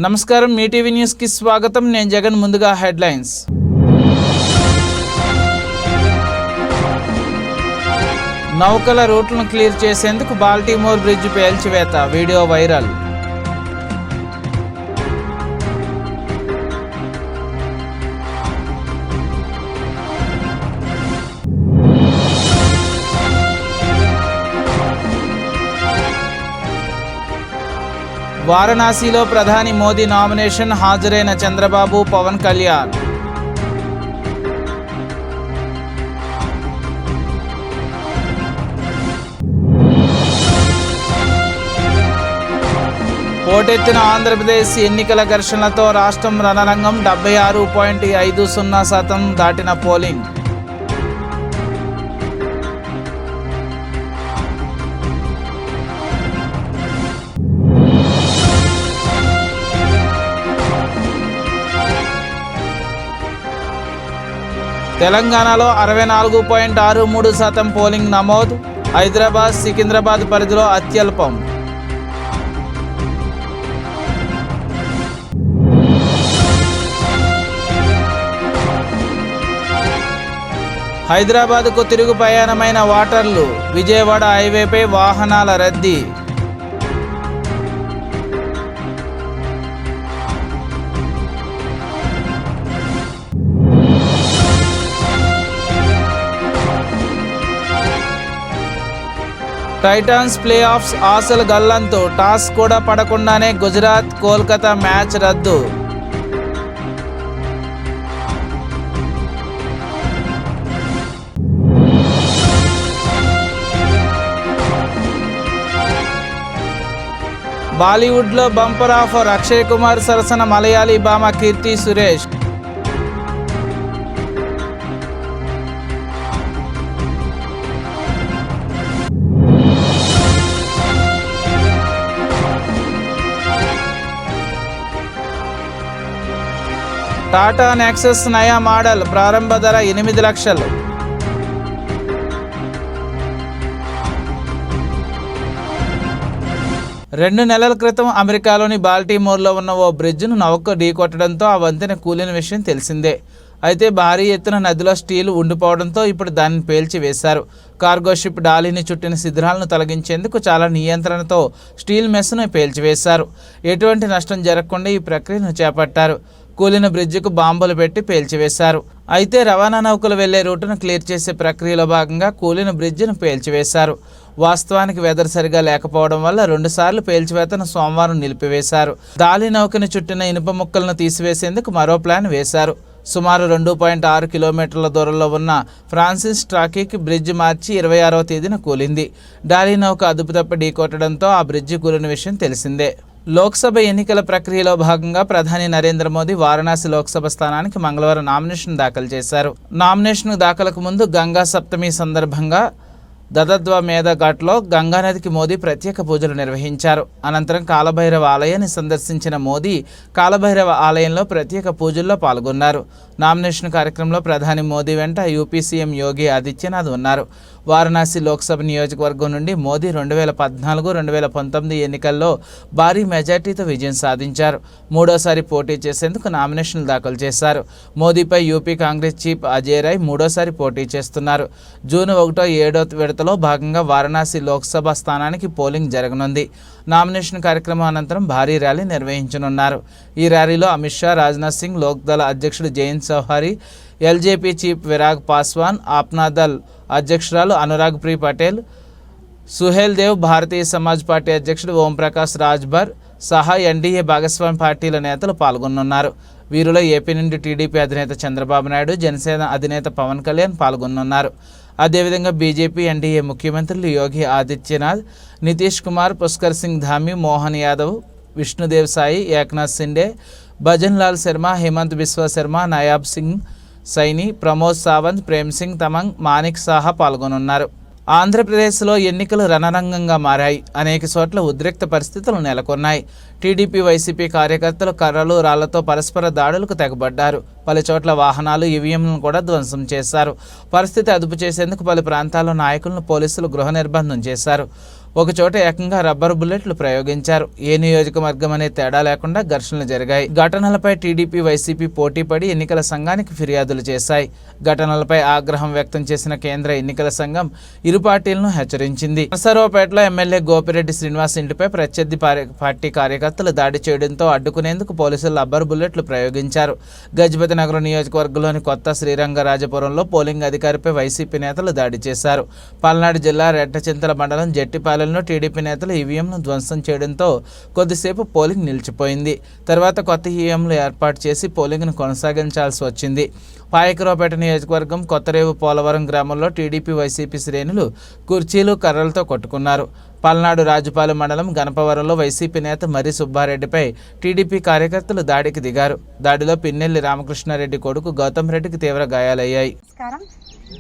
నమస్కారం మీ TV news కి స్వాగతం నేను జగన్ ముందుగా హెడ్లైన్స్ నౌకల రూట్లను క్లియర్ చేసేందుకు బాల్టిమోర్ బ్రిడ్జ్ పేల్చివేత వీడియో వైరల్ వారణాసిలో ప్రధాని మోదీ నామినేషన్ హాజరైన చంద్రబాబు పవన్ కళ్యాణ్ పోటెత్తిన ఆంధ్రప్రదేశ్ ఎన్నికల ఘర్షణలతో రాష్ట్రం రణరంగం 76.50% దాటిన పోలింగ్ తెలంగాణలో 64.63% పోలింగ్ నమోదు హైదరాబాద్ సికింద్రాబాద్ పరిధిలో అత్యల్పం హైదరాబాద్కు తిరుగు ప్రయాణమైన వాటర్లు విజయవాడ హైవేపై వాహనాల రద్దీ టైటాన్స్ ప్లే ఆఫ్స్ ఆశలు గల్లంతు టాస్ కూడా పడకుండానే గుజరాత్ కోల్కతా మ్యాచ్ రద్దు బాలీవుడ్లో బంపర్ ఆఫర్ అక్షయ్ కుమార్ సరసన మలయాళీ భామ కీర్తి సురేష్ టాటా నెక్సస్ నయా మోడల్ ప్రారంభ ధర 8 లక్షలు రెండు నెలల క్రితం అమెరికాలోని బాల్టిమోర్లో ఉన్న ఓ బ్రిడ్జ్ను నౌక ఢీకొట్టడంతో ఆ వంతెన కూలిన విషయం తెలిసిందే. అయితే భారీ ఎత్తున నదిలో స్టీల్ ఉండిపోవడంతో ఇప్పుడు దానిని పేల్చివేశారు. కార్గో షిప్ డాలీని చుట్టిన శిథిరాలను తొలగించేందుకు చాలా నియంత్రణతో స్టీల్ మెస్ను పేల్చివేశారు. ఎటువంటి నష్టం జరగకుండా ఈ ప్రక్రియను చేపట్టారు. కూలిన బ్రిడ్జికు బాంబులు పెట్టి పేల్చివేశారు. అయితే రవాణా నౌకలు వెళ్లే రూటును క్లియర్ చేసే ప్రక్రియలో భాగంగా కూలిన బ్రిడ్జిను పేల్చివేశారు. వాస్తవానికి వెదర్ సరిగా లేకపోవడం వల్ల 2 సార్లు పేల్చివేతను సోమవారం నిలిపివేశారు. దాలి నౌకని చుట్టిన ఇనుప ముక్కలను తీసివేసేందుకు మరో ప్లాన్ వేశారు. సుమారు 2.6 కిలోమీటర్ల దూరంలో ఉన్న ఫ్రాన్సిస్ ట్రాకీకి బ్రిడ్జ్ మార్చి 26వ తేదీన కూలింది. డాలీ నౌక అదుపు తప్పి ఢీకొట్టడంతో ఆ బ్రిడ్జి కూలిన విషయం తెలిసిందే. లోక్సభ ఎన్నికల ప్రక్రియలో భాగంగా ప్రధాని నరేంద్ర మోదీ వారణాసి లోక్సభ స్థానానికి మంగళవారం నామినేషన్ దాఖలు చేశారు. నామినేషన్ దాఖలకు ముందు గంగా సప్తమి సందర్భంగా దదద్వమేధ ఘాట్లో గంగానదికి మోదీ ప్రత్యేక పూజలు నిర్వహించారు. అనంతరం కాలభైరవ ఆలయాన్ని సందర్శించిన మోదీ కాలభైరవ ఆలయంలో ప్రత్యేక పూజల్లో పాల్గొన్నారు. నామినేషన్ కార్యక్రమంలో ప్రధాని మోదీ వెంట యూపీ సీఎం యోగి ఆదిత్యనాథ్ ఉన్నారు. వారణాసి లోక్సభ నియోజకవర్గం నుండి మోదీ 2014-2019 ఎన్నికల్లో భారీ మెజార్టీతో విజయం సాధించారు. మూడోసారి పోటీ చేసేందుకు నామినేషన్లు దాఖలు చేశారు. మోదీపై యూపీ కాంగ్రెస్ చీఫ్ అజయ్ రాయ్ మూడోసారి పోటీ చేస్తున్నారు. జూన్ 1-7 విడతలో భాగంగా వారణాసి లోక్సభ స్థానానికి పోలింగ్ జరగనుంది. నామినేషన్ కార్యక్రమం అనంతరం భారీ ర్యాలీ నిర్వహించనున్నారు. ఈ ర్యాలీలో అమిత్ షా, రాజ్నాథ్ సింగ్, లోక్దళ అధ్యక్షుడు జయంత్ చౌహారి, ఎల్జేపీ చీఫ్ విరాగ్ పాస్వాన్, ఆప్నాదల్ అధ్యక్షురాలు అనురాగ్ ప్రీ పటేల్, సుహేల్ దేవ్, భారతీయ సమాజ్ పార్టీ అధ్యక్షుడు ఓంప్రకాష్ రాజ్భర్ సహా ఎన్డీఏ భాగస్వామి పార్టీల నేతలు పాల్గొనున్నారు. వీరిలో ఏపీ నుండి టీడీపీ అధినేత చంద్రబాబు నాయుడు, జనసేన అధినేత పవన్ కళ్యాణ్ పాల్గొనున్నారు. అదేవిధంగా బీజేపీ ఎన్డీఏ ముఖ్యమంత్రులు యోగి ఆదిత్యనాథ్, నితీష్ కుమార్, పుష్కర్ సింగ్ ధామి, మోహన్ యాదవ్, విష్ణుదేవ్ సాయి, ఏక్నాథ్ సిండే, భజన్ లాల్ శర్మ, హేమంత్ బిశ్వా శర్మ, నాయాబ్ సింగ్ సైని, ప్రమోద్ సావంత్, ప్రేమ్ సింగ్ తమంగ్, మానిక్ సాహా పాల్గొనున్నారు. ఆంధ్రప్రదేశ్లో ఎన్నికలు రణరంగంగా మారాయి. అనేక చోట్ల ఉద్రిక్త పరిస్థితులు నెలకొన్నాయి. టీడీపీ వైసీపీ కార్యకర్తలు కర్రలు రాళ్లతో పరస్పర దాడులకు తెగబడ్డారు. పలు చోట్ల వాహనాలు ఈవీఎంలను కూడా ధ్వంసం చేశారు. పరిస్థితి అదుపు చేసేందుకు పలు ప్రాంతాల్లో నాయకులను పోలీసులు గృహ నిర్బంధం చేశారు. ఒకచోట ఏకంగా రబ్బర్ బుల్లెట్లు ప్రయోగించారు. ఏ నియోజకవర్గం అనే తేడా లేకుండా ఘర్షణలు జరిగాయి. ఘటనలపై టీడీపీ, వైసీపీ పోటీపడి ఎన్నికల సంఘానికి ఫిర్యాదులు చేశాయి. ఘటనలపై ఆగ్రహం వ్యక్తం చేసిన కేంద్ర ఎన్నికల సంఘం ఇరు పార్టీలను హెచ్చరించింది. నరసరావుపేటలో ఎమ్మెల్యే గోపిరెడ్డి శ్రీనివాస్ ఇంటిపై ప్రత్యర్థి పార్టీ కార్యకర్తలు దాడి చేయడంతో అడ్డుకునేందుకు పోలీసులు రబ్బర్ బుల్లెట్లు ప్రయోగించారు. గజపతి నగరం నియోజకవర్గంలోని కొత్త శ్రీరంగరాజపురంలో పోలింగ్ అధికారిపై వైసీపీ నేతలు దాడి చేశారు. పల్నాడు జిల్లా రెడ్డచింతల మండలం జట్టిపాలెంలో టీడీపీ నేతలు ఈవీఎంను ధ్వంసం చేయడంతో కొద్దిసేపు పోలింగ్ నిలిచిపోయింది. తర్వాత కొత్త ఈవీఎంలు ఏర్పాటు చేసి పోలింగ్ను కొనసాగించాల్సి వచ్చింది. పాయకరావుపేట నియోజకవర్గం కొత్తరేవు పోలవరం గ్రామంలో టీడీపీ, వైసీపీ శ్రేణులు కుర్చీలు, కర్రలతో కొట్టుకున్నారు. పల్నాడు రాజుపాలెం మండలం గణపవరంలో వైసీపీ నేత మర్రి సుబ్బారెడ్డిపై టీడీపీ కార్యకర్తలు దాడికి దిగారు. దాడిలో పిన్నెల్లి రామకృష్ణారెడ్డి కొడుకు గౌతమ్ రెడ్డికి తీవ్ర గాయాలయ్యాయి.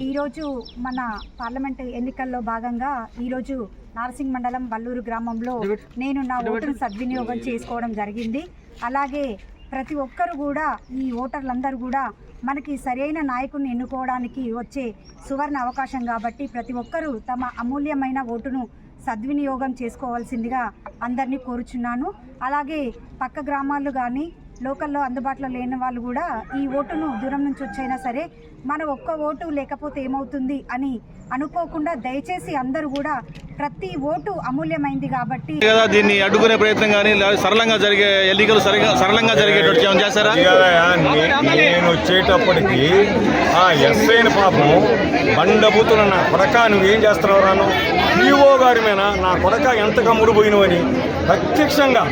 ఈరోజు మన పార్లమెంట్ ఎన్నికల్లో భాగంగా ఈరోజు నార్సింగ్ మండలం వల్లూరు గ్రామంలో నేను నా ఓటును సద్వినియోగం చేసుకోవడం జరిగింది. అలాగే ప్రతి ఒక్కరు కూడా, ఈ ఓటర్లందరూ కూడా మనకి సరైన నాయకుడిని ఎన్నుకోవడానికి వచ్చే సువర్ణ అవకాశం కాబట్టి ప్రతి ఒక్కరూ తమ అమూల్యమైన ఓటును సద్వినియోగం చేసుకోవాల్సిందిగా అందరినీ కోరుచున్నాను. అలాగే పక్క గ్రామాలు కానీ లోకల్లో అందుబాటులో లేని వాళ్ళు కూడా ఈ ఓటును దూరం నుంచి వచ్చైనా సరే మన ఒక్క ఓటు లేకపోతే ఏమవుతుంది అని అనుకోకుండా దయచేసి అందరూ కూడా ప్రతి ఓటు అమూల్యమైంది కాబట్టి దీన్ని అడ్డుకునే ప్రయత్నం కానీ సరళంగా జరిగే ఎన్నికలు సరళంగా జరిగేటట్టు ఏమైనా చేశారా? నేను వచ్చేటప్పటికి ఆ ఎస్ఐని పాపం బండబూతుల నా కొడక నువ్వేం చేస్తున్నావు రాను ఈఓ గారి మీద నా కొడక ఎంతగా ముడిపోయినవని ప్రత్యక్షంగా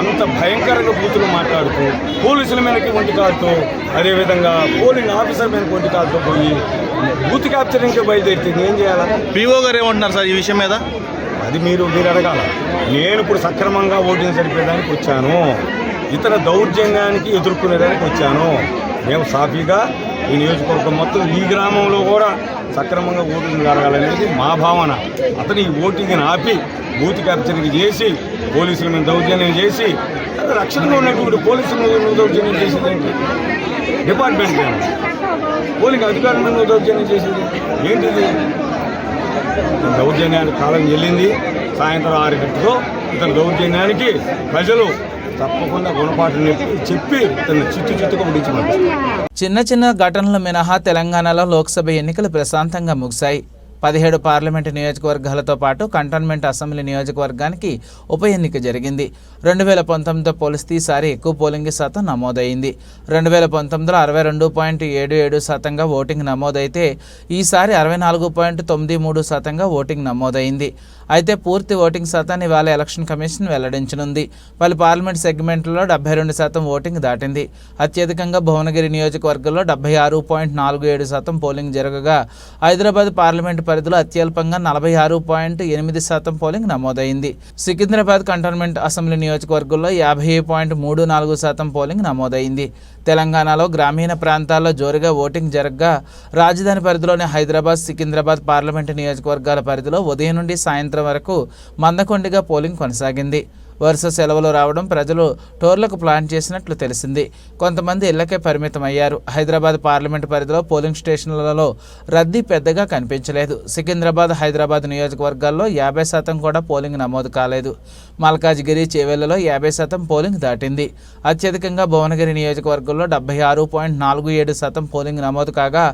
అంత భయంకరంగా బూతులు మాట్లాడుతూ పోలీసుల మీదకి ఒంటి కాలుతూ, అదేవిధంగా పోలింగ్ ఆఫీసర్ మీదకి ఒంటి కాలుతూ పోయి బూత్ క్యాప్చరింగ్కి బయలుదేరితే ఏం చేయాలా? పీఓ గారు ఏమంటున్నారు సార్ ఈ విషయం మీద? అది మీరు అడగాల. నేను ఇప్పుడు సక్రమంగా ఓటింగ్ సరిపోయేదానికి వచ్చాను, ఇతర దౌర్జన్యానికి ఎదుర్కొనేదానికి వచ్చాను. మేము సాఫీగా ఈ నియోజకవర్గం మొత్తం ఈ గ్రామంలో కూడా సక్రమంగా ఓటింగ్ జరగాలనేది మా భావన. అతను ఈ ఓటింగ్ని ఆపి బూత్ క్యాప్చరింగ్ చేసి పోలీసుల మీద దౌర్జన్యం చేసి రక్షణగా ఉన్నటువంటి పోలీసుల మీద దౌర్జన్యం చేసేది ఏంటి? డిపార్ట్మెంట్ పోలింగ్ అధికారుల మీద దౌర్జన్యం చేసేది ఏంటిది? దౌర్జన్యానికి కాలం చెల్లింది. సాయంత్రం 6 గంటలతో ఇతని దౌర్జన్యానికి ప్రజలు తప్పకుండా గుణపాఠం చెప్పి తన చిత్తుగా ఉడించమంటారు. చిన్న చిన్న ఘటనలు మినహా తెలంగాణలో లోక్సభ ఎన్నికలు ప్రశాంతంగా ముగిశాయి. 17 పార్లమెంటు నియోజకవర్గాలతో పాటు కంటోన్మెంట్ అసెంబ్లీ నియోజకవర్గానికి ఉప ఎన్నిక జరిగింది. 2019తో పోలిస్తే ఈసారి ఎక్కువ పోలింగ్ శాతం నమోదైంది. 2019లో 62.77% ఓటింగ్ నమోదైతే ఈసారి 64.93% ఓటింగ్ నమోదైంది. అయితే పూర్తి ఓటింగ్ శాతాన్ని ఇవాళ ఎలక్షన్ కమిషన్ వెల్లడించనుంది. పలు పార్లమెంట్ సెగ్మెంట్లలో 72% ఓటింగ్ దాటింది. అత్యధికంగా భువనగిరి నియోజకవర్గంలో 76.47% పోలింగ్ జరగగా హైదరాబాద్ పార్లమెంటు పరిధిలో అత్యల్పంగా 46.8% పోలింగ్ నమోదైంది. సికింద్రాబాద్ కంటోన్మెంట్ అసెంబ్లీ నియోజకవర్గంలో 50.34% పోలింగ్ నమోదైంది. తెలంగాణలో గ్రామీణ ప్రాంతాల్లో జోరుగా ఓటింగ్ జరగగా రాజధాని పరిధిలోని హైదరాబాద్, సికింద్రాబాద్ పార్లమెంటు నియోజకవర్గాల పరిధిలో ఉదయం నుండి సాయంత్రం వరకు మందకొండిగా పోలింగ్ కొనసాగింది. వరుస సెలవులు రావడం ప్రజలు టోర్లకు ప్లాన్ చేసినట్లు తెలిసింది. కొంతమంది ఇళ్లకే పరిమితమయ్యారు. హైదరాబాద్ పార్లమెంటు పరిధిలో పోలింగ్ స్టేషన్లలో రద్దీ పెద్దగా కనిపించలేదు. సికింద్రాబాద్, హైదరాబాద్ నియోజకవర్గాల్లో 50% కూడా పోలింగ్ నమోదు కాలేదు. మల్కాజ్గిరి, చేవెళ్లలో 50% పోలింగ్ దాటింది. అత్యధికంగా భువనగిరి నియోజకవర్గంలో 76.47% పోలింగ్ నమోదు కాగా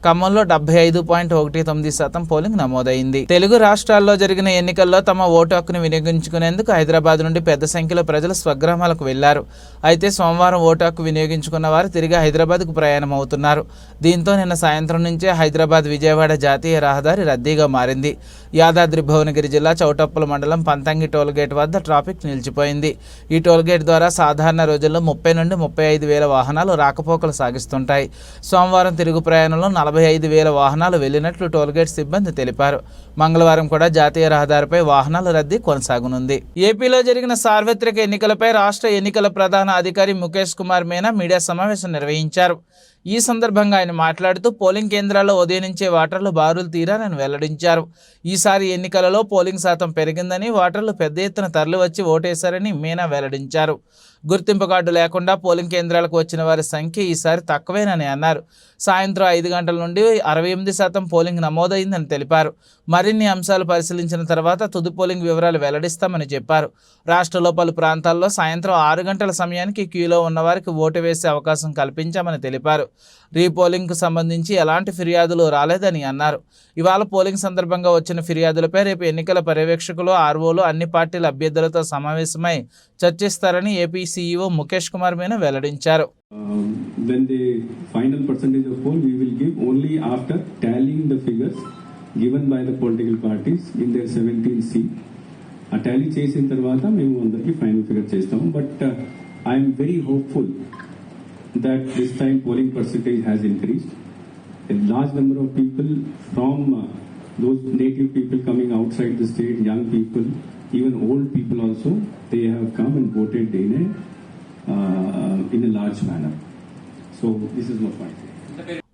ఖమ్మంలో 75.19% పోలింగ్ నమోదైంది. తెలుగు రాష్ట్రాల్లో జరిగిన ఎన్నికల్లో తమ ఓటు హక్కును వినియోగించుకునేందుకు హైదరాబాద్ నుండి పెద్ద సంఖ్యలో ప్రజలు స్వగ్రామాలకు వెళ్లారు. అయితే సోమవారం ఓటు హక్కు వినియోగించుకున్న వారు తిరిగి హైదరాబాద్కు ప్రయాణం అవుతున్నారు. దీంతో నిన్న సాయంత్రం నుంచే హైదరాబాద్ విజయవాడ జాతీయ రహదారి రద్దీగా మారింది. యాదాద్రి భువనగిరి జిల్లా చౌటప్పల మండలం పంతంగి టోల్గేట్ వద్ద ట్రాఫిక్ నిలిచిపోయింది. ఈ టోల్గేట్ ద్వారా సాధారణ రోజుల్లో 30 నుండి 35 వేల వాహనాలు రాకపోకలు సాగిస్తుంటాయి. సోమవారం తిరుగు ప్రయాణంలో 45 వేల వాహనాలు వెళ్లినట్లు టోల్గేట్ సిబ్బంది తెలిపారు. మంగళవారం కూడా జాతీయ రహదారిపై వాహనాల రద్దీ కొనసాగనుంది. ఏపీలో జరిగిన సార్వత్రిక ఎన్నికలపై రాష్ట్ర ఎన్నికల ప్రధాన అధికారి ముఖేష్ కుమార్ మీనా మీడియా సమావేశం నిర్వహించారు. ఈ సందర్భంగా ఆయన మాట్లాడుతూ పోలింగ్ కేంద్రాల్లో ఉదయం నుంచే ఓటర్లు బారులు తీరారని వెల్లడించారు. ఈసారి ఎన్నికలలో పోలింగ్ శాతం పెరిగిందని, ఓటర్లు పెద్ద ఎత్తున తరలివచ్చి ఓటేశారని మీనా వెల్లడించారు. గుర్తింపు కార్డు లేకుండా పోలింగ్ కేంద్రాలకు వచ్చిన వారి సంఖ్య ఈసారి తక్కువేనని అన్నారు. సాయంత్రం 5 గంటల నుండి 68% పోలింగ్ నమోదైందని తెలిపారు. మరిన్ని అంశాలు పరిశీలించిన తర్వాత తుది పోలింగ్ వివరాలు వెల్లడిస్తామని చెప్పారు. రాష్ట్రంలో పలు ప్రాంతాల్లో సాయంత్రం 6 గంటల సమయానికి క్యూలో ఉన్నవారికి ఓటు వేసే అవకాశం కల్పించామని తెలిపారు. రీపోలింగ్కు సంబంధించి ఎలాంటి ఫిర్యాదులు రాలేదని అన్నారు. ఇవాళ పోలింగ్ సందర్భంగా వచ్చిన ఫిర్యాదులపై రేపు ఎన్నికల పర్యవేక్షకులు, ఆర్ఓలు అన్ని పార్టీల అభ్యర్థులతో సమావేశమై చర్చిస్తారని ఏపీ సీఈఓ ముఖేష్ కుమార్ మీనా వెల్లడించారు. When the final percentage of poll we will give only after tallying the figures given by the political parties in their 17C. A tally చేసిన తర్వాత మేము అందరికి ఫైనల్ ఫిగర్ చేస్తాము. But I'm very hopeful that this time polling percentage has increased. A large number of people from those native people coming outside the state, young people, even old people also, they have come and voted in a large manner. So this is my point.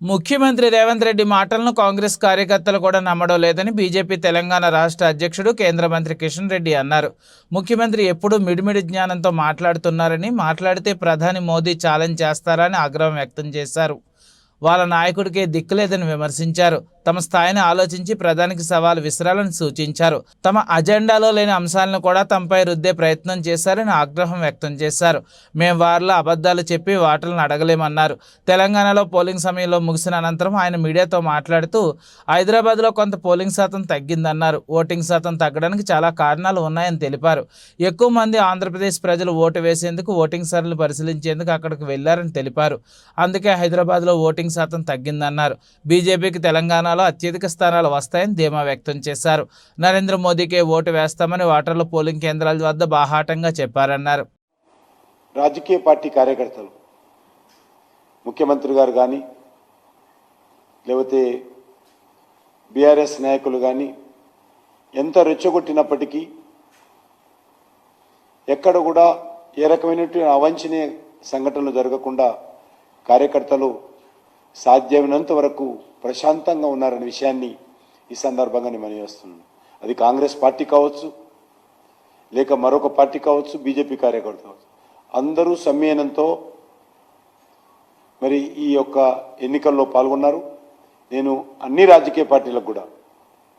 ముఖ్యమంత్రి రేవంత్ రెడ్డి మాటలను కాంగ్రెస్ కార్యకర్తలు కూడా నమ్మడం లేదని BJP Telangana రాష్ట్ర అధ్యక్షుడు, కేంద్ర మంత్రి కిషన్ రెడ్డి అన్నారు. ముఖ్యమంత్రి ఎప్పుడూ మిడిమిడి జ్ఞానంతో మాట్లాడుతున్నారని, మాట్లాడితే ప్రధాని మోదీ ఛాలెంజ్ చేస్తారని ఆగ్రహం వ్యక్తం చేశారు. వాళ్ళ నాయకుడికే దిక్కులేదని విమర్శించారు. తమ స్థాయిని ఆలోచించి ప్రధానికి సవాల్ విసరాలని సూచించారు. తమ అజెండాలో లేని అంశాలను కూడా తమపై రుద్దే ప్రయత్నం చేశారని ఆగ్రహం వ్యక్తం చేశారు. మేం వారిలో అబద్ధాలు చెప్పి వాటలను అడగలేమన్నారు. తెలంగాణలో పోలింగ్ సమయంలో ముగిసిన అనంతరం ఆయన మీడియాతో మాట్లాడుతూ హైదరాబాద్లో కొంత పోలింగ్ శాతం తగ్గిందన్నారు. ఓటింగ్ శాతం తగ్గడానికి చాలా కారణాలు ఉన్నాయని తెలిపారు. ఎక్కువ మంది ఆంధ్రప్రదేశ్ ప్రజలు ఓటు వేసేందుకు, ఓటింగ్ సరళిని పరిశీలించేందుకు అక్కడికి వెళ్లారని తెలిపారు. అందుకే హైదరాబాద్లో ఓటింగ్ శాతం తగ్గిందన్నారు. బీజేపీకి తెలంగాణ అత్యధిక స్థానాలు వస్తాయని ధీమా వ్యక్తం చేశారు. నరేంద్ర మోదీకే ఓటు వేస్తామని ఓటర్లు పోలింగ్ కేంద్రాల వద్ద బాహాటంగా చెప్పారన్నారు. రాజకీయ పార్టీ కార్యకర్తలు, ముఖ్యమంత్రి గారు కానీ, లేకపోతే బీఆర్ఎస్ నాయకులు కానీ ఎంత రెచ్చగొట్టినప్పటికీ ఎక్కడ కూడా ఏ రకమైనటువంటి అవాంఛనీయ సంఘటనలు జరగకుండా కార్యకర్తలు సాధ్యమైనంత వరకు ప్రశాంతంగా ఉన్నారనే విషయాన్ని ఈ సందర్భంగా నేను మనవిస్తున్నాను. అది కాంగ్రెస్ పార్టీ కావచ్చు, లేక మరొక పార్టీ కావచ్చు, బీజేపీ కార్యకర్తలు కావచ్చు, అందరూ సమ్మేళనంతో మరి ఈ యొక్క ఎన్నికల్లో పాల్గొన్నారు. నేను అన్ని రాజకీయ పార్టీలకు కూడా,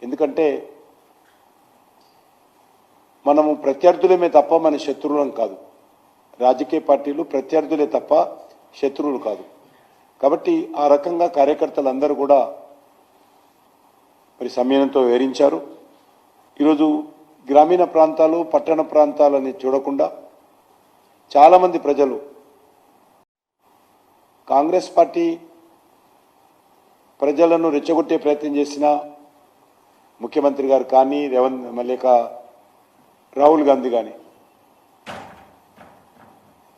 ఎందుకంటే మనము ప్రత్యర్థులమే తప్ప మన శత్రువులం కాదు. రాజకీయ పార్టీలు ప్రత్యర్థులే తప్ప శత్రువులు కాదు. కాబట్టి ఆ రకంగా కార్యకర్తలందరూ కూడా మరి సమ్మేళనంతో వివరించారు. ఈరోజు గ్రామీణ ప్రాంతాలు, పట్టణ ప్రాంతాలని చూడకుండా చాలామంది ప్రజలు కాంగ్రెస్ పార్టీ ప్రజలను రెచ్చగొట్టే ప్రయత్నం చేసిన ముఖ్యమంత్రి గారు కానీ, లేక రాహుల్ గాంధీ కానీ,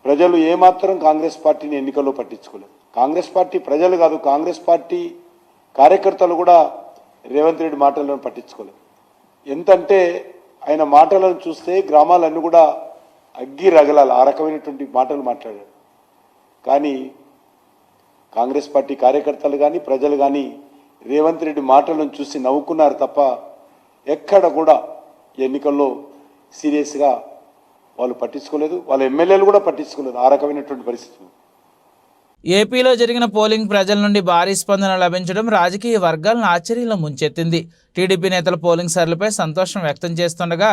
ప్రజలు ఏమాత్రం కాంగ్రెస్ పార్టీని ఎన్నికల్లో పట్టించుకోలేదు. కాంగ్రెస్ పార్టీ ప్రజలు కాదు, కాంగ్రెస్ పార్టీ కార్యకర్తలు కూడా రేవంత్ రెడ్డి మాటలను పట్టించుకోలేదు. ఎంతంటే ఆయన మాటలను చూస్తే గ్రామాలన్నీ కూడా అగ్గి రగలాలి, ఆ రకమైనటువంటి మాటలు మాట్లాడారు. కానీ కాంగ్రెస్ పార్టీ కార్యకర్తలు కానీ, ప్రజలు కానీ రేవంత్ రెడ్డి మాటలను చూసి నవ్వుకున్నారు తప్ప ఎక్కడ కూడా ఎన్నికల్లో సీరియస్గా వాళ్ళు పట్టించుకోలేదు. వాళ్ళ ఎమ్మెల్యేలు కూడా పట్టించుకోలేదు. ఆ రకమైనటువంటి పరిస్థితి. ఏపీలో జరిగిన పోలింగ్ ప్రజల నుండి భారీ స్పందన లభించడం రాజకీయ వర్గాలను ఆశ్చర్యంలో ముంచెత్తింది. టీడీపీ నేతల పోలింగ్ సరళిపై సంతోషం వ్యక్తం చేస్తుండగా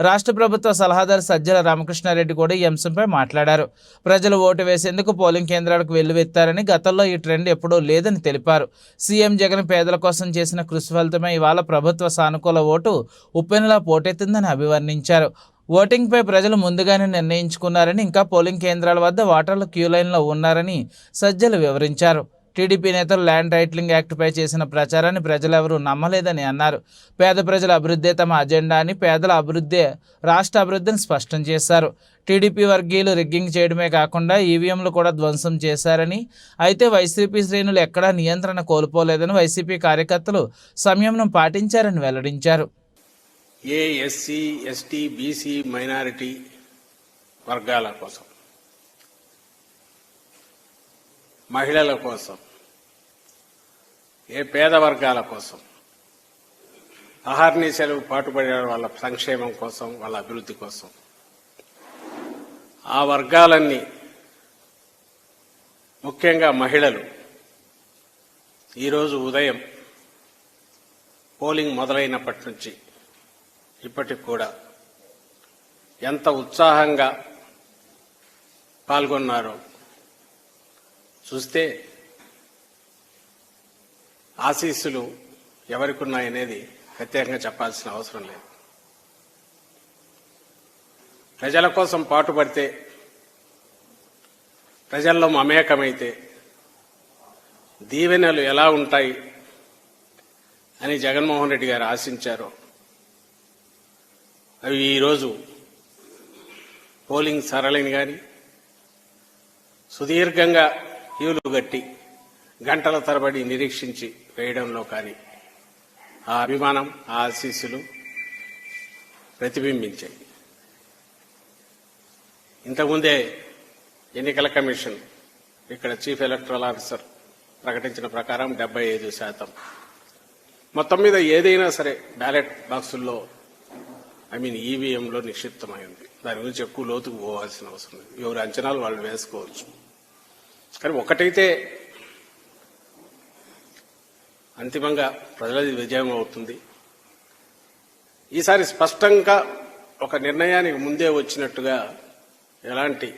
రాష్ట్ర ప్రభుత్వ సలహాదారు సజ్జల రామకృష్ణారెడ్డి కూడా ఈ అంశంపై మాట్లాడారు. ప్రజలు ఓటు వేసేందుకు పోలింగ్ కేంద్రాలకు వెల్లువెత్తారని, గతంలో ఈ ట్రెండ్ ఎప్పుడూ లేదని తెలిపారు. సీఎం జగన్ పేదల కోసం చేసిన కృషి ఫలితమే ఇవాళ ప్రభుత్వ సానుకూల ఓటు ఉప్పెనలా పోటెత్తిందని అభివర్ణించారు. ఓటింగ్పై ప్రజలు ముందుగానే నిర్ణయించుకున్నారని, ఇంకా పోలింగ్ కేంద్రాల వద్ద ఓటర్లు క్యూ లైన్లో ఉన్నారని సజ్జలు వివరించారు. టీడీపీ నేతలు ల్యాండ్ టైటిలింగ్ యాక్ట్పై చేసిన ప్రచారాన్ని ప్రజలెవరూ నమ్మలేదని అన్నారు. పేద ప్రజల అభివృద్ధే తమ అజెండా అని, పేదల అభివృద్ధే రాష్ట్ర అభివృద్ధిని స్పష్టం చేశారు. టీడీపీ వర్గీయులు రిగ్గింగ్ చేయడమే కాకుండా ఈవీఎంలు కూడా ధ్వంసం చేశారని, అయితే వైసీపీ శ్రేణులు ఎక్కడా నియంత్రణ కోల్పోలేదని, వైసీపీ కార్యకర్తలు సంయమనం పాటించారని వెల్లడించారు. ఏ ఎస్సీ, ఎస్టీ, బీసీ, మైనారిటీ వర్గాల కోసం, మహిళల కోసం, ఏ పేద వర్గాల కోసం అహర్నిశలు పాటుపడే వాళ్ళ సంక్షేమం కోసం, వాళ్ళ అభివృద్ధి కోసం ఆ వర్గాలన్నీ ముఖ్యంగా మహిళలు ఈరోజు ఉదయం పోలింగ్ మొదలైనప్పటి నుంచి ఇప్పటికి కూడా ఎంత ఉత్సాహంగా పాల్గొన్నారో చూస్తే ఆశీస్సులు ఎవరికున్నాయనేది ప్రత్యేకంగా చెప్పాల్సిన అవసరం లేదు. ప్రజల కోసం పాటుపడితే, ప్రజల్లో మమేకమైతే దీవెనలు ఎలా ఉంటాయి అని జగన్మోహన్ రెడ్డి గారు ఆశించారో అవి ఈరోజు పోలింగ్ సరళిని కానీ సుదీర్ఘంగా క్యూలు గట్టి గంటల తరబడి నిరీక్షించి వేయడంలో కానీ ఆ అభిమానం, ఆ ఆశీస్సులు ప్రతిబింబించాయి. ఇంతకుముందే ఎన్నికల కమిషన్ ఇక్కడ చీఫ్ ఎలక్టరల్ ఆఫీసర్ ప్రకటించిన ప్రకారం 75%. మొత్తం మీద ఏదైనా సరే బ్యాలెట్ బాక్సుల్లో ఈవీఎంలో నిక్షిప్తమైంది. దాని గురించి ఎక్కువ లోతుకు పోవాల్సిన అవసరం లేదు. ఎవరి అంచనాలు వాళ్ళు వేసుకోవచ్చు. కానీ ఒకటైతే అంతిమంగా ప్రజలది విజయం అవుతుంది. ఈసారి స్పష్టంగా ఒక నిర్ణయానికి ముందే వచ్చినట్టుగా ఎలాంటి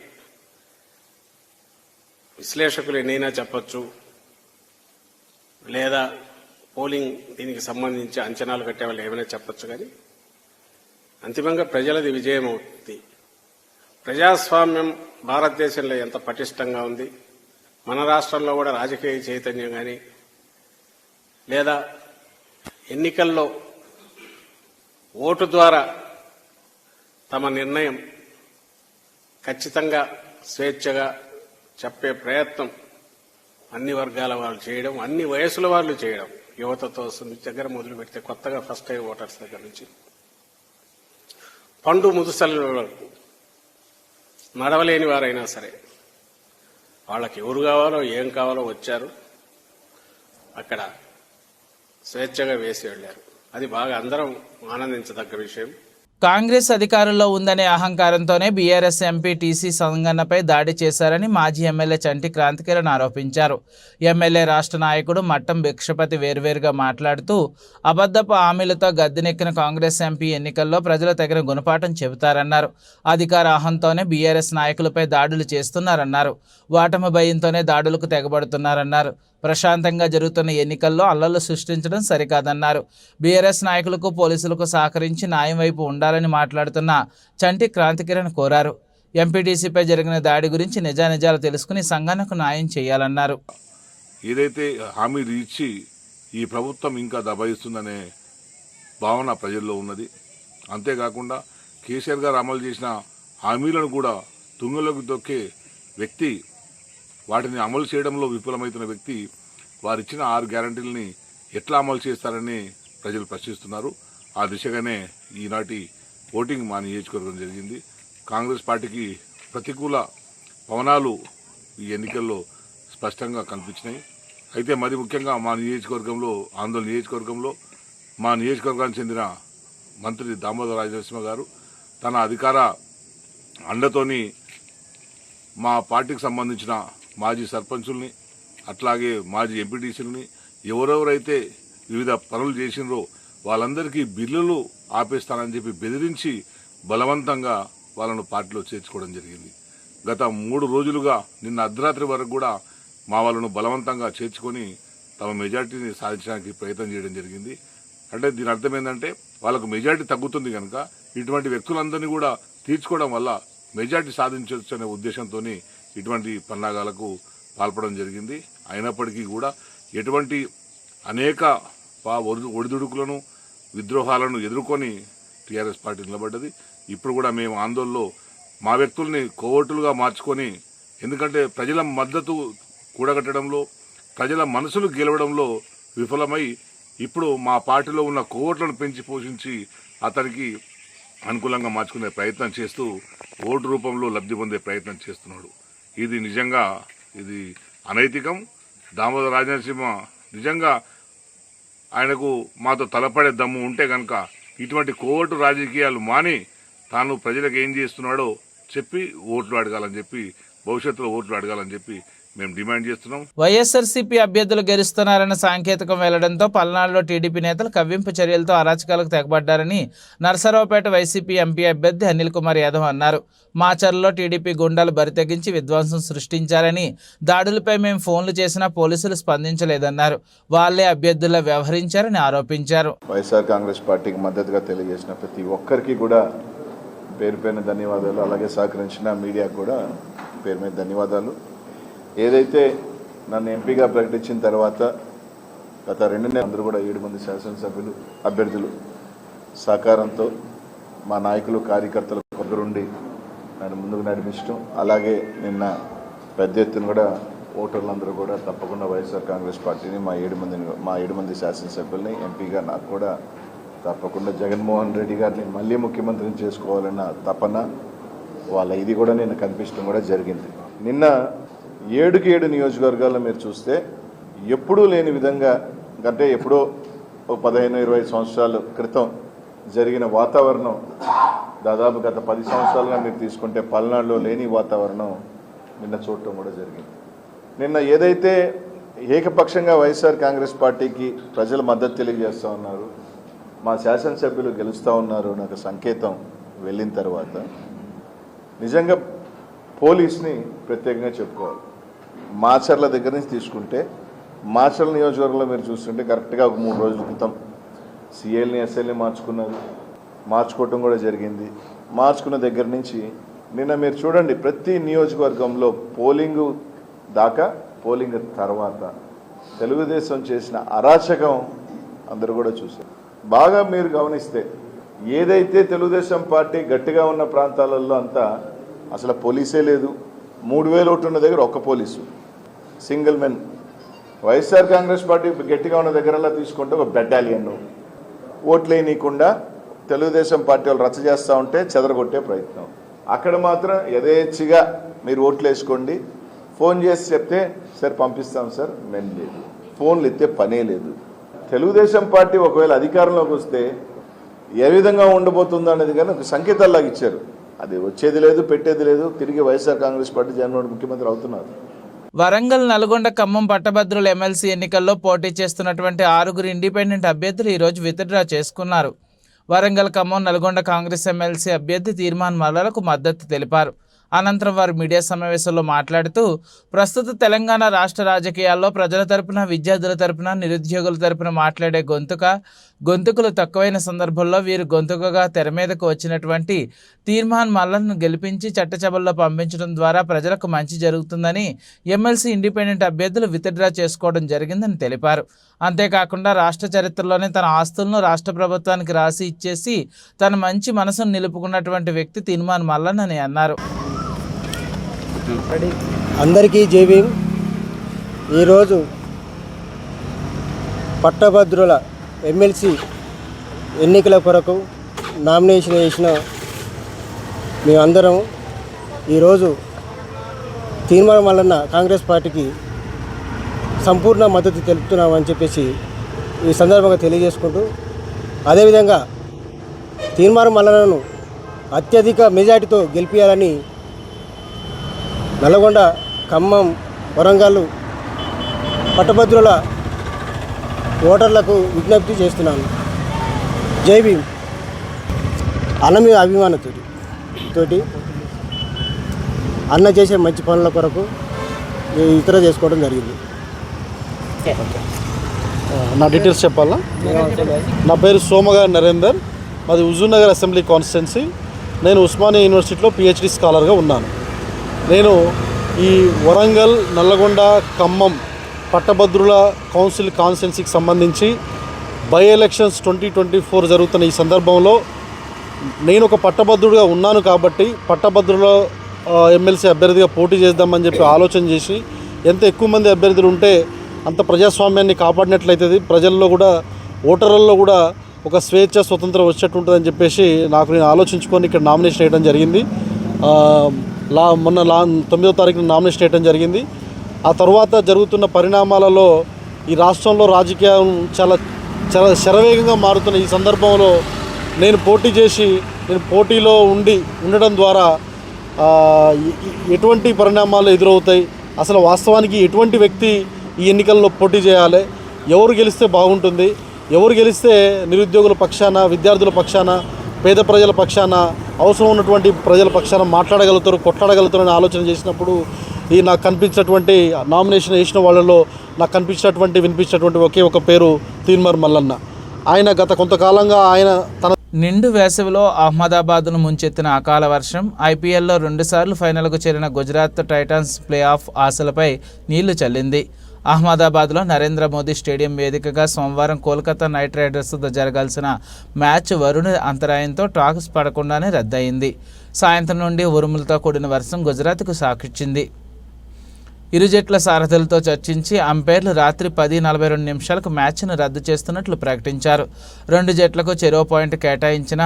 విశ్లేషకులు ఎన్నైనా చెప్పొచ్చు, లేదా పోలింగ్ దీనికి సంబంధించి అంచనాలు కట్టే వాళ్ళు ఏమైనా చెప్పొచ్చు, కానీ అంతిమంగా ప్రజలది విజయం అవుతుంది. ప్రజాస్వామ్యం భారతదేశంలో ఎంత పటిష్టంగా ఉంది, మన రాష్ట్రంలో కూడా రాజకీయ చైతన్యం కానీ, లేదా ఎన్నికల్లో ఓటు ద్వారా తమ నిర్ణయం ఖచ్చితంగా స్వేచ్ఛగా చెప్పే ప్రయత్నం అన్ని వర్గాల వాళ్ళు చేయడం, అన్ని వయసుల వాళ్ళు చేయడం, యువతతో దగ్గర మొదలు పెడితే కొత్తగా ఫస్ట్ టైం ఓటర్స్ దగ్గర నుంచి పండు ముదుసల వరకు నడవలేని వారైనా సరే వాళ్ళకి ఎవరు కావాలో ఏం కావాలో వచ్చారు, అక్కడ స్వేచ్ఛగా వేసి వెళ్లారు. అది బాగా అందరం ఆనందించదగ్గ విషయం. కాంగ్రెస్ అధికారంలో ఉందనే అహంకారంతోనే బీఆర్ఎస్ ఎంపీ టీసీ సంగన్నపై దాడి చేశారని మాజీ ఎమ్మెల్యే చంటి క్రాంతికిరణ్ ఆరోపించారు. ఎమ్మెల్యే రాష్ట్ర నాయకుడు మట్టం భిక్షపతి వేర్వేరుగా మాట్లాడుతూ అబద్ధపు హామీలతో గద్దెనెక్కిన కాంగ్రెస్ ఎంపీ ఎన్నికల్లో ప్రజలు తగిన గుణపాఠం చెబుతారన్నారు. అధికార అహంతోనే బీఆర్ఎస్ నాయకులపై దాడులు చేస్తున్నారన్నారు. ఓటమి భయంతోనే దాడులకు తెగబడుతున్నారన్నారు. ప్రశాంతంగా జరుగుతున్న ఎన్నికల్లో అల్లర్లు సృష్టించడం సరికాదన్నారు. బీఆర్ఎస్ నాయకులకు పోలీసులకు సహకరించి న్యాయం వైపు ఉండాలని మాట్లాడుతున్న చంటి క్రాంతికిరణ్ కోరారు. ఎంపీటీసీపై జరిగిన దాడి గురించి నిజానిజాలు తెలుసుకుని సంఘానికి న్యాయం చేయాలన్నారు. ఏదైతే హామీలు ఇచ్చి ఈ ప్రభుత్వం ఇంకా దబాయిస్తుందనే భావన ప్రజల్లో ఉన్నది. అంతేకాకుండా కేసీఆర్ గారు అమలు చేసిన హామీలను కూడా తుంగలోకి దొక్కే వ్యక్తి, వాటిని అమలు చేయడంలో విఫలమవుతున్న వ్యక్తి వారిచ్చిన 6 గ్యారంటీలని ఎట్లా అమలు చేస్తారని ప్రజలు ప్రశ్నిస్తున్నారు. ఆ దిశగానే ఈనాటి ఓటింగ్ మా నియోజకవర్గం జరిగింది. కాంగ్రెస్ పార్టీకి ప్రతికూల పవనాలు ఈ ఎన్నికల్లో స్పష్టంగా కనిపించినాయి. అయితే మరి ముఖ్యంగా మా నియోజకవర్గంలో, ఆందోళన నియోజకవర్గంలో మా నియోజకవర్గానికి చెందిన మంత్రి దామోదర రాజనరసింహ గారు తన అధికార అండతోని మా పార్టీకి సంబంధించిన మాజీ సర్పంచుల్ని, అట్లాగే మాజీ ఎంపీటీసీలని, ఎవరెవరైతే వివిధ పనులు చేసినరో వాళ్ళందరికీ బిల్లులు ఆపేస్తానని చెప్పి బెదిరించి బలవంతంగా వాళ్ళను పార్టీలో చేర్చుకోవడం జరిగింది. గత 3 రోజులుగా నిన్న అర్ధరాత్రి వరకు కూడా మా వాళ్ళను బలవంతంగా చేర్చుకొని తమ మెజార్టీని సాధించడానికి ప్రయత్నం చేయడం జరిగింది. అంటే దీని అర్థం ఏంటంటే వాళ్ళకు మెజార్టీ తగ్గుతుంది కనుక ఇటువంటి వ్యక్తులందరినీ కూడా తీర్చుకోవడం వల్ల మెజార్టీ సాధించవచ్చు అనే ఉద్దేశంతో ఇటువంటి పన్నాగాలకు పాల్పడడం జరిగింది. అయినప్పటికీ కూడా ఎటువంటి అనేక ఒడిదుడుకులను, విద్రోహాలను ఎదుర్కొని టీఆర్ఎస్ పార్టీ నిలబడ్డది. ఇప్పుడు కూడా మేము ఆందోళనలో మా వ్యక్తుల్ని కోవటులుగా మార్చుకొని, ఎందుకంటే ప్రజల మద్దతు కూడగట్టడంలో, ప్రజల మనసులు గెలవడంలో విఫలమై ఇప్పుడు మా పార్టీలో ఉన్న కోవట్లను పెంచి పోషించి అతనికి అనుకూలంగా మార్చుకునే ప్రయత్నం చేస్తూ ఓటు రూపంలో లబ్ధి పొందే ప్రయత్నం చేస్తున్నాడు. ఇది నిజంగా ఇది అనైతికం. దామోదర రాజనరసింహ నిజంగా ఆయనకు మాతో తలపడే దమ్ము ఉంటే కనుక ఇటువంటి కోవటు రాజకీయాలు మాని తాను ప్రజలకు ఏం చేస్తున్నాడో చెప్పి ఓట్లు అడగాలని చెప్పి, భవిష్యత్తులో ఓట్లు అడగాలని చెప్పి మేము డిమాండ్ చేస్తున్నాం. వైఎస్ఆర్సీపీ అభ్యర్థులు గెలుస్తున్నారన్న సాంకేతికం వెళ్లడంతో పల్నాడులో టీడీపీ నేతలు కవ్వింపు చర్యలతో అరాచకాలకు తెగబడ్డారని నరసరావుపేట వైసీపీ ఎంపీ అభ్యర్థి అనిల్ కుమార్ యాదవ్ అన్నారు. మాచర్లలో టీడీపీ గుండాలు బరితెగించి విధ్వంసం సృష్టించారని, దాడులపై మేము ఫోన్లు చేసినా పోలీసులు స్పందించలేదన్నారు. వాళ్లే అభ్యర్థుల్లో వ్యవహరించారని ఆరోపించారు. వైఎస్ఆర్ కాంగ్రెస్ పార్టీకి మద్దతుగా తెలియజేసిన ప్రతి ఒక్కరికి కూడా పేరు పేరున ధన్యవాదాలు. అలాగే సహకరించిన మీడియాకు కూడా పేరు మీద ధన్యవాదాలు. ఏదైతే నన్ను ఎంపీగా ప్రకటించిన తర్వాత గత 2 నెలలు అందరూ కూడా 7 మంది శాసనసభ్యులు అభ్యర్థులు సహకారంతో మా నాయకులు కార్యకర్తలు దగ్గరుండి నన్ను ముందుకు నడిపించడం, అలాగే నిన్న పెద్ద ఎత్తున కూడా ఓటర్లందరూ కూడా తప్పకుండా వైఎస్ఆర్ కాంగ్రెస్ పార్టీని మా 7 మంది శాసనసభ్యుల్ని ఎంపీగా నాకు కూడా తప్పకుండా జగన్మోహన్ రెడ్డి గారిని మళ్ళీ ముఖ్యమంత్రిని చేసుకోవాలన్న తపన వాళ్ళ ఇది కూడా నేను కనిపించడం కూడా జరిగింది. నిన్న 7కి 7 నియోజకవర్గాల్లో మీరు చూస్తే ఎప్పుడూ లేని విధంగా, అంటే ఎప్పుడో 15-20 సంవత్సరాల క్రితం జరిగిన వాతావరణం దాదాపు గత 10 సంవత్సరాలుగా మీరు తీసుకుంటే పల్నాడులో లేని వాతావరణం నిన్న చూడటం కూడా జరిగింది. నిన్న ఏదైతే ఏకపక్షంగా వైఎస్ఆర్ కాంగ్రెస్ పార్టీకి ప్రజలు మద్దతు తెలియజేస్తూ ఉన్నారు, మా శాసనసభ్యులు గెలుస్తూ ఉన్నారు నాకు సంకేతం వెళ్ళిన తర్వాత నిజంగా పోలీస్ని ప్రత్యేకంగా చెప్పుకోవాలి. మాచర్ల దగ్గర నుంచి తీసుకుంటే మాచర్ల నియోజకవర్గంలో మీరు చూస్తుంటే కరెక్ట్గా ఒక 3 రోజుల క్రితం సిఎల్ని ఎస్ఎల్ని మార్చుకోవటం కూడా జరిగింది. మార్చుకున్న దగ్గర నుంచి నిన్న మీరు చూడండి ప్రతి నియోజకవర్గంలో పోలింగ్ దాకా పోలింగ్ తర్వాత తెలుగుదేశం చేసిన అరాచకం అందరూ కూడా చూశారు. బాగా మీరు గమనిస్తే ఏదైతే తెలుగుదేశం పార్టీ గట్టిగా ఉన్న ప్రాంతాలలో అంతా అసలు పోలీసే లేదు. 3000 ఓట్లు ఉన్న దగ్గర ఒక్క police, single men. YSR Congress party గట్టిగా ఉన్న దగ్గరలా తీసుకుంటే ఒక బెటాలియన్ ఓట్లేయనీయకుండా తెలుగుదేశం పార్టీ వాళ్ళు రచ్చ చేస్తూ ఉంటే చెదరగొట్టే ప్రయత్నం. అక్కడ మాత్రం యథేచ్ఛగా మీరు ఓట్లు వేసుకోండి, ఫోన్ చేసి చెప్తే సార్ పంపిస్తాం సార్, మేము లేదు, ఫోన్లు ఎత్తే పనే లేదు. తెలుగుదేశం పార్టీ ఒకవేళ అధికారంలోకి వస్తే ఏ విధంగా ఉండబోతుందో అనేది కానీ ఒక సంకేతాల్లాగా ఇచ్చారు. అది వచ్చేది లేదు, పెట్టేది లేదు. తిరిగి వైఎస్ఆర్ కాంగ్రెస్ పార్టీ జగన్మోహన్ ముఖ్యమంత్రి అవుతున్నారు. వరంగల్, నల్గొండ, ఖమ్మం పట్టభద్రుల ఎమ్మెల్సీ ఎన్నికల్లో పోటీ చేస్తున్నటువంటి 6 ఇండిపెండెంట్ అభ్యర్థులు ఈరోజు విత్డ్రా చేసుకున్నారు. వరంగల్, ఖమ్మం, నల్గొండ కాంగ్రెస్ ఎమ్మెల్సీ అభ్యర్థి తీర్మాన్ మల్లాలకు మద్దతు తెలిపారు. అనంతరం వారు మీడియా సమావేశంలో మాట్లాడుతూ ప్రస్తుత తెలంగాణ రాష్ట్ర రాజకీయాల్లో ప్రజల తరపున, విద్యార్థుల తరపున, నిరుద్యోగుల తరపున మాట్లాడే గొంతుకులు తక్కువైన సందర్భంలో వీరు గొంతుకగా తెర మీదకు వచ్చినటువంటి తీర్మాన్ మల్లను గెలిపించి చట్టసభల్లో పంపించడం ద్వారా ప్రజలకు మంచి జరుగుతుందని ఎమ్మెల్సీ ఇండిపెండెంట్ అభ్యర్థులు విత్డ్రా చేసుకోవడం జరిగిందని తెలిపారు. అంతేకాకుండా రాష్ట్ర చరిత్రలోనే తన ఆస్తులను రాష్ట్ర ప్రభుత్వానికి రాసి ఇచ్చేసి తన మంచి మనసును నిలుపుకున్నటువంటి వ్యక్తి తీర్మాన్ మల్లన్ అని అన్నారు. అందరికీ జై భీమ్. ఈరోజు పట్టభద్రుల ఎమ్మెల్సీ ఎన్నికల కొరకు నామినేషన్ వేసిన మేమందరం ఈరోజు తీర్మానం వలన కాంగ్రెస్ పార్టీకి సంపూర్ణ మద్దతు తెలుపుతున్నామని చెప్పేసి ఈ సందర్భంగా తెలియజేసుకుంటూ, అదేవిధంగా తీర్మానం వలనను అత్యధిక మెజార్టీతో గెలిపించాలని నల్గొండ, ఖమ్మం, వరంగల్ పట్టభద్రుల ఓటర్లకు విజ్ఞప్తి చేస్తున్నాను. జై భీమ్. అన్న మీద అభిమానంతోటి అన్న చేసే మంచి పనుల కొరకు ఇతర చేసుకోవడం జరిగింది. నా డీటెయిల్స్ చెప్పాలా? నా పేరు సోమగారి నరేందర్, మాది హుజూర్నగర్ అసెంబ్లీ కాన్స్టిట్యున్సీ. నేను ఉస్మానియా యూనివర్సిటీలో పిహెచ్డి స్కాలర్గా ఉన్నాను. నేను ఈ వరంగల్, నల్లగొండ, ఖమ్మం పట్టభద్రుల కౌన్సిల్ కాన్స్టిట్యున్సీకి సంబంధించి బై ఎలక్షన్స్ 2024 జరుగుతున్న ఈ సందర్భంలో నేను ఒక పట్టభద్రుడిగా ఉన్నాను కాబట్టి పట్టభద్రుల ఎమ్మెల్సీ అభ్యర్థిగా పోటీ చేద్దామని చెప్పి ఆలోచన చేసి, ఎంత ఎక్కువ మంది అభ్యర్థులు ఉంటే అంత ప్రజాస్వామ్యాన్ని కాపాడినట్లయితుంది, ప్రజల్లో కూడా ఓటర్లలో కూడా ఒక స్వేచ్ఛ, స్వతంత్రం వచ్చేట్టు ఉంటుందని చెప్పేసి నేను ఆలోచించుకొని ఇక్కడ నామినేషన్ వేయడం జరిగింది. మొన్న 9వ తారీఖున నామినేషన్ వేయడం జరిగింది. ఆ తర్వాత జరుగుతున్న పరిణామాలలో ఈ రాష్ట్రంలో రాజకీయం చాలా చాలా శరవేగంగా మారుతున్న ఈ సందర్భంలో నేను పోటీలో ఉండడం ద్వారా ఎటువంటి పరిణామాలు ఎదురవుతాయి, అసలు వాస్తవానికి ఎటువంటి వ్యక్తి ఈ ఎన్నికల్లో పోటీ చేయాలి, ఎవరు గెలిస్తే బాగుంటుంది, ఎవరు గెలిస్తే నిరుద్యోగుల పక్షాన, విద్యార్థుల పక్షాన, పేద ప్రజల పక్షాన, అవసరం ఉన్నటువంటి ప్రజల పక్షాన మాట్లాడగలుగుతారు, కొట్లాడగలుగుతారు అని ఆలోచన చేసినప్పుడు ఈ నాకు కనిపించినటువంటి నామినేషన్ వేసిన వాళ్ళలో నాకు కనిపించినటువంటి వినిపించినటువంటి ఒకే ఒక పేరు తీన్మార్ మల్లన్న. ఆయన గత కొంతకాలంగా ఆయన తన నిండు వేసవిలో అహ్మదాబాద్ను ముంచెత్తిన అకాల వర్షం, ఐపీఎల్లో 2 సార్లు ఫైనల్కు చేరిన గుజరాత్ టైటాన్స్ ప్లే ఆఫ్ ఆశలపై నీళ్లు చల్లింది. అహ్మదాబాద్లో నరేంద్ర మోదీ స్టేడియం వేదికగా సోమవారం కోల్కతా నైట్ రైడర్స్తో జరగాల్సిన మ్యాచ్ వరుణ అంతరాయంతో టాస్ పడకుండానే రద్దయింది. సాయంత్రం నుండి ఉరుములతో కూడిన వర్షం గుజరాత్కు సాకిచ్చింది. ఇరు జట్ల సారథులతో చర్చించి అంపైర్లు రాత్రి 10:42 మ్యాచ్ను రద్దు చేస్తున్నట్లు ప్రకటించారు. 2 జట్లకు చెరో పాయింట్ కేటాయించిన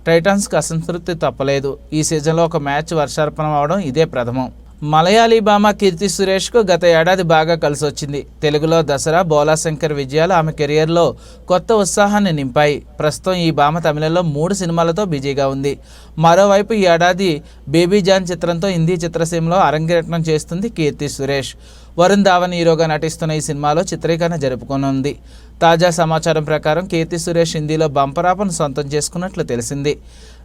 టైటాన్స్కు అసంతృప్తి తప్పలేదు. ఈ సీజన్లో ఒక మ్యాచ్ వర్షార్పణం అవడం ఇదే ప్రథమం. మలయాళీ భామ కీర్తి సురేష్కు గత ఏడాది బాగా కలిసొచ్చింది. తెలుగులో దసరా, బోలాశంకర్ విజయాలు ఆమె కెరియర్లో కొత్త ఉత్సాహాన్ని నింపాయి. ప్రస్తుతం ఈ భామ తమిళంలో 3 సినిమాలతో బిజీగా ఉంది. మరోవైపు ఈ ఏడాది బేబీ జాన్ చిత్రంతో హిందీ చిత్రసీమలో అరంగేట్రం చేస్తుంది కీర్తి సురేష్. వరుణ్ ధావన్ హీరోగా నటిస్తున్న ఈ సినిమాలో చిత్రీకరణ జరుపుకోనుంది. తాజా సమాచారం ప్రకారం కీర్తి సురేష్ హిందీలో బంపరాపను సొంతం చేసుకున్నట్లు తెలిసింది.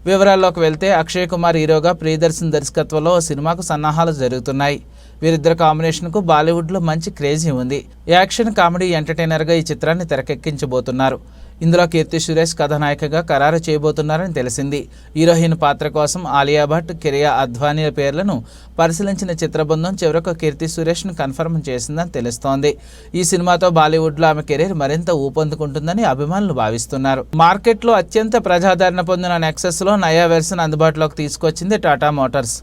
వివరాల్లోకి వెళ్తే అక్షయ్ కుమార్ హీరోగా ప్రియదర్శన్ దర్శకత్వంలో సినిమాకు సన్నాహాలు జరుగుతున్నాయి. వీరిద్దరు కాంబినేషన్కు బాలీవుడ్లో మంచి క్రేజీ ఉంది. యాక్షన్ కామెడీ ఎంటర్టైనర్గా ఈ చిత్రాన్ని తెరకెక్కించబోతున్నారు. ఇందులో కీర్తి సురేష్ కథానాయికగా ఖరారు చేయబోతున్నారని తెలిసింది. హీరోయిన్ పాత్ర కోసం ఆలియా భట్, కిరియా అద్వానీల పేర్లను పరిశీలించిన చిత్ర బృందం చివరకు కీర్తి సురేష్ను కన్ఫర్మ్ చేసిందని తెలుస్తోంది. ఈ సినిమాతో బాలీవుడ్లో ఆమె కెరీర్ మరింత ఊపందుకుంటుందని అభిమానులు భావిస్తున్నారు. మార్కెట్లో అత్యంత ప్రజాదరణ పొందిన నెక్సస్లో నయా వెర్షన్ అందుబాటులోకి తీసుకొచ్చింది Tata Motors.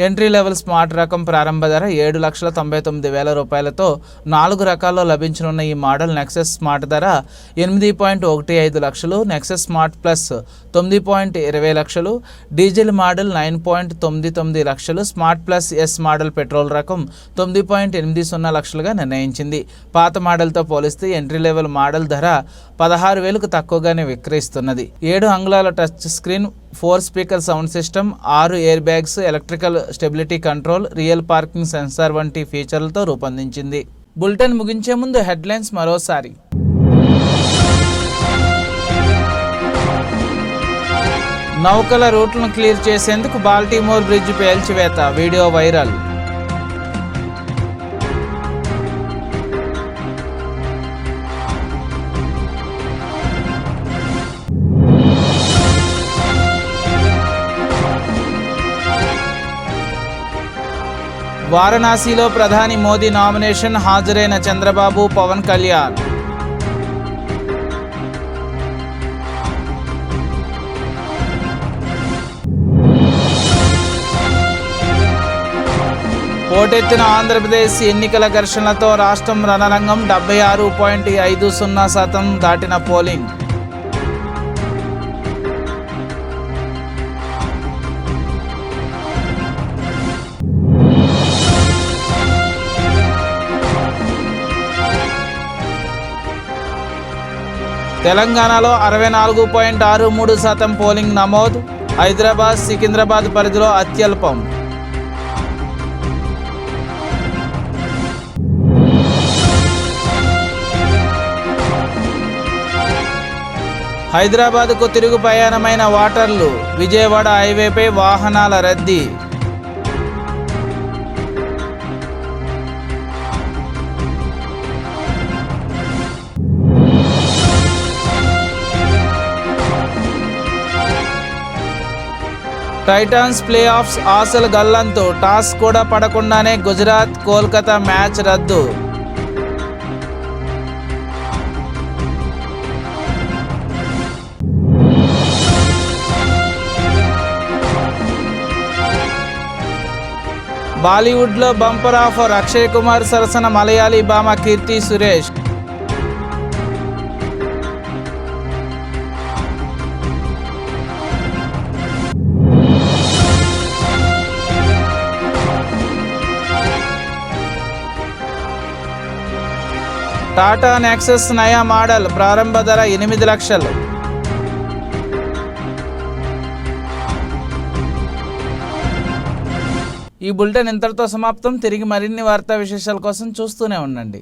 Entry level smart రకం ప్రారంభ ధర 7,99,000 రూపాయలతో 4 రకాల్లో లభించనున్న ఈ మోడల్ నెక్సస్ స్మార్ట్ ధర 8.15 లక్షలు, నెక్సస్ స్మార్ట్ ప్లస్ 9.20 లక్షలు, డీజిల్ మోడల్ 9.99 లక్షలు, smart plus S model petrol రకం 9.80 లక్షలుగా నిర్ణయించింది. పాత మోడల్తో పోలిస్తే ఎంట్రీ లెవెల్ మోడల్ ధర 16,000కు తక్కువగానే విక్రయిస్తున్నది. 7 అంగుళాల touch screen, 4 speaker sound system, 6 air bags, electrical stability control, real parking censor వంటి ఫీచర్లతో రూపొందించింది. బులెటిన్ ముగించే ముందు హెడ్లైన్స్ మరోసారి. నౌకల రూట్లను క్లియర్ చేసేందుకు బాల్టిమోర్ బ్రిడ్జ్ పేల్చివేత, వీడియో వైరల్. వారణాసిలో ప్రధాని మోదీ నామినేషన్ హాజరైన చంద్రబాబు, పవన్ కళ్యాణ్. పోటెత్తిన ఆంధ్రప్రదేశ్ ఎన్నికల ఘర్షణలతో రాష్ట్రం రణరంగం. 76.50% దాటిన పోలింగ్. తెలంగాణలో 64.63% పోలింగ్ నమోదు. హైదరాబాద్, సికింద్రాబాద్ పరిధిలో అత్యల్పం. హైదరాబాద్కు తిరుగు ప్రయాణమైన వాటర్లు. విజయవాడ హైవేపై వాహనాల రద్దీ. టైటాన్స్ ప్లే ఆఫ్స్ ఆశలు గల్లంతు. టాస్ కూడా పడకుండానే గుజరాత్ కోల్కతా మ్యాచ్ రద్దు. బాలీవుడ్లో బంపర్ ఆఫర్. అక్షయ్ కుమార్ సరసన మలయాళీ భామ కీర్తి సురేష్. టాటా నెక్సస్ నయా మోడల్ ప్రారంభ ధర 8 లక్షలు. ఈ బులెటిన్ ఇంతటితో సమాప్తం. తిరిగి మరిన్ని వార్తా విశేషాల కోసం చూస్తూనే ఉండండి.